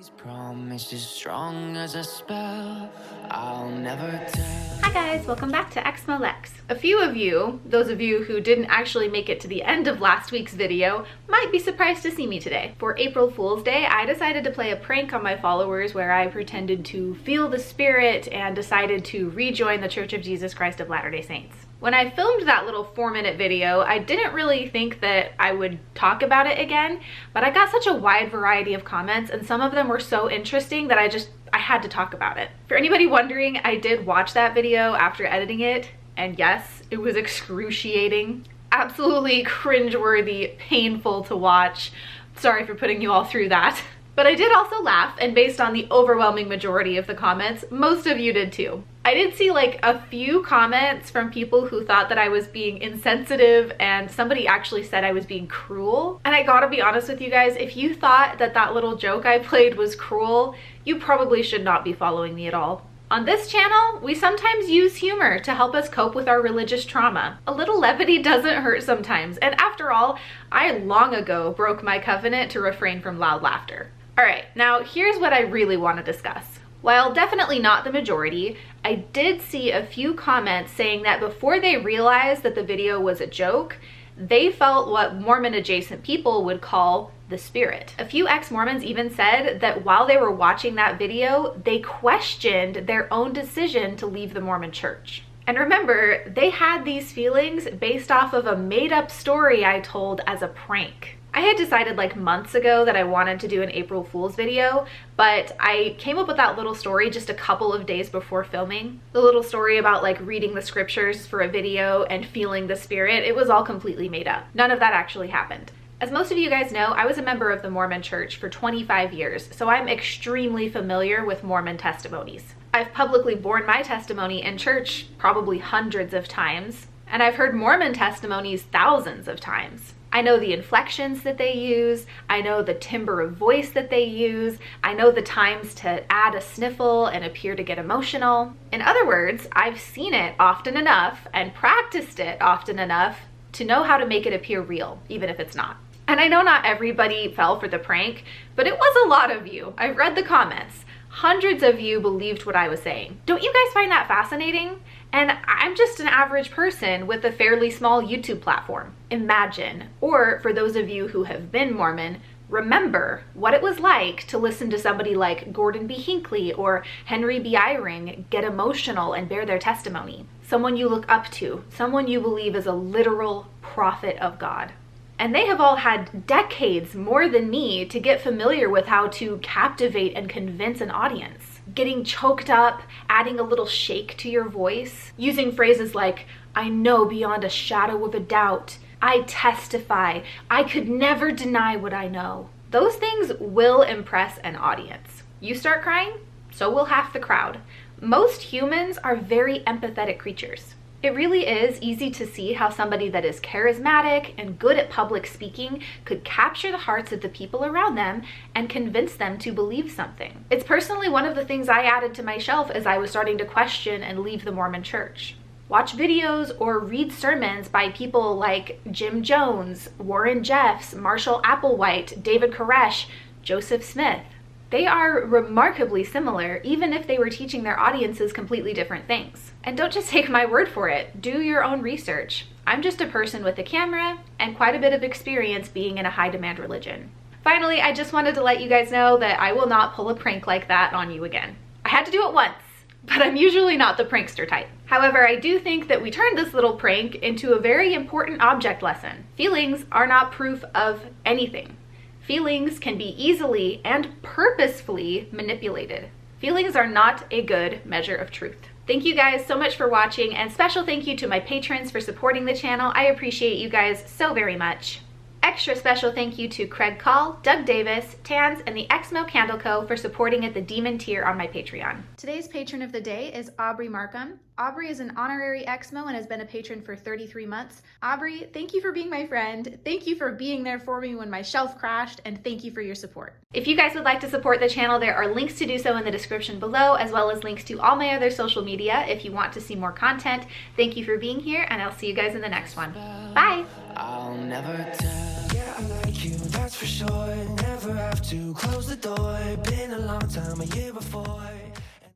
Promises strong as a spell, I'll never tell. Hi guys, welcome back to Exmo Lex. A few of you, those of you who didn't actually make it to the end of last week's video, might be surprised to see me today. For April Fool's Day, I decided to play a prank on my followers where I pretended to feel the spirit and decided to rejoin the Church of Jesus Christ of Latter-day Saints. When I filmed that little 4-minute video, I didn't really think that I would talk about it again, but I got such a wide variety of comments and some of them were so interesting that I had to talk about it. For anybody wondering, I did watch that video after editing it, and yes, it was excruciating. Absolutely cringeworthy, painful to watch. Sorry for putting you all through that. But I did also laugh, and based on the overwhelming majority of the comments, most of you did too. I did see like a few comments from people who thought that I was being insensitive, and somebody actually said I was being cruel. And I gotta be honest with you guys, if you thought that that little joke I played was cruel, you probably should not be following me at all. On this channel, we sometimes use humor to help us cope with our religious trauma. A little levity doesn't hurt sometimes, and after all, I long ago broke my covenant to refrain from loud laughter. Alright, now here's what I really want to discuss. While definitely not the majority, I did see a few comments saying that before they realized that the video was a joke, they felt what Mormon adjacent people would call the spirit. A few ex-Mormons even said that while they were watching that video, they questioned their own decision to leave the Mormon church. And remember, they had these feelings based off of a made-up story I told as a prank. I had decided like months ago that I wanted to do an April Fool's video, but I came up with that little story just a couple of days before filming. The little story about like reading the scriptures for a video and feeling the spirit, it was all completely made up. None of that actually happened. As most of you guys know, I was a member of the Mormon Church for 25 years, so I'm extremely familiar with Mormon testimonies. I've publicly borne my testimony in church probably hundreds of times, and I've heard Mormon testimonies thousands of times. I know the inflections that they use, I know the timbre of voice that they use, I know the times to add a sniffle and appear to get emotional. In other words, I've seen it often enough and practiced it often enough to know how to make it appear real, even if it's not. And I know not everybody fell for the prank, but it was a lot of you. I've read the comments. Hundreds of you believed what I was saying. Don't you guys find that fascinating? And I'm just an average person with a fairly small YouTube platform. Imagine, or for those of you who have been Mormon, remember what it was like to listen to somebody like Gordon B. Hinckley or Henry B. Eyring get emotional and bear their testimony. Someone you look up to, someone you believe is a literal prophet of God. And they have all had decades more than me to get familiar with how to captivate and convince an audience. Getting choked up, adding a little shake to your voice, using phrases like, I know beyond a shadow of a doubt, I testify, I could never deny what I know. Those things will impress an audience. You start crying, so will half the crowd. Most humans are very empathetic creatures. It really is easy to see how somebody that is charismatic and good at public speaking could capture the hearts of the people around them and convince them to believe something. It's personally one of the things I added to my shelf as I was starting to question and leave the Mormon church. Watch videos or read sermons by people like Jim Jones, Warren Jeffs, Marshall Applewhite, David Koresh, Joseph Smith. They are remarkably similar, even if they were teaching their audiences completely different things. And don't just take my word for it, do your own research. I'm just a person with a camera and quite a bit of experience being in a high-demand religion. Finally, I just wanted to let you guys know that I will not pull a prank like that on you again. I had to do it once, but I'm usually not the prankster type. However, I do think that we turned this little prank into a very important object lesson. Feelings are not proof of anything. Feelings can be easily and purposefully manipulated. Feelings are not a good measure of truth. Thank you guys so much for watching, and special thank you to my patrons for supporting the channel. I appreciate you guys so very much. Extra special thank you to Craig Call, Doug Davis, Tans, and the Exmo Candle Co. for supporting at the Demon tier on my Patreon. Today's patron of the day is Aubrey Markham. Aubrey is an honorary Exmo and has been a patron for 33 months. Aubrey, thank you for being my friend. Thank you for being there for me when my shelf crashed, and thank you for your support. If you guys would like to support the channel, there are links to do so in the description below, as well as links to all my other social media if you want to see more content. Thank you for being here, and I'll see you guys in the next one. Bye! I'll never tell. Yeah, I like you, that's for sure. Never have to close the door. Been time of year before.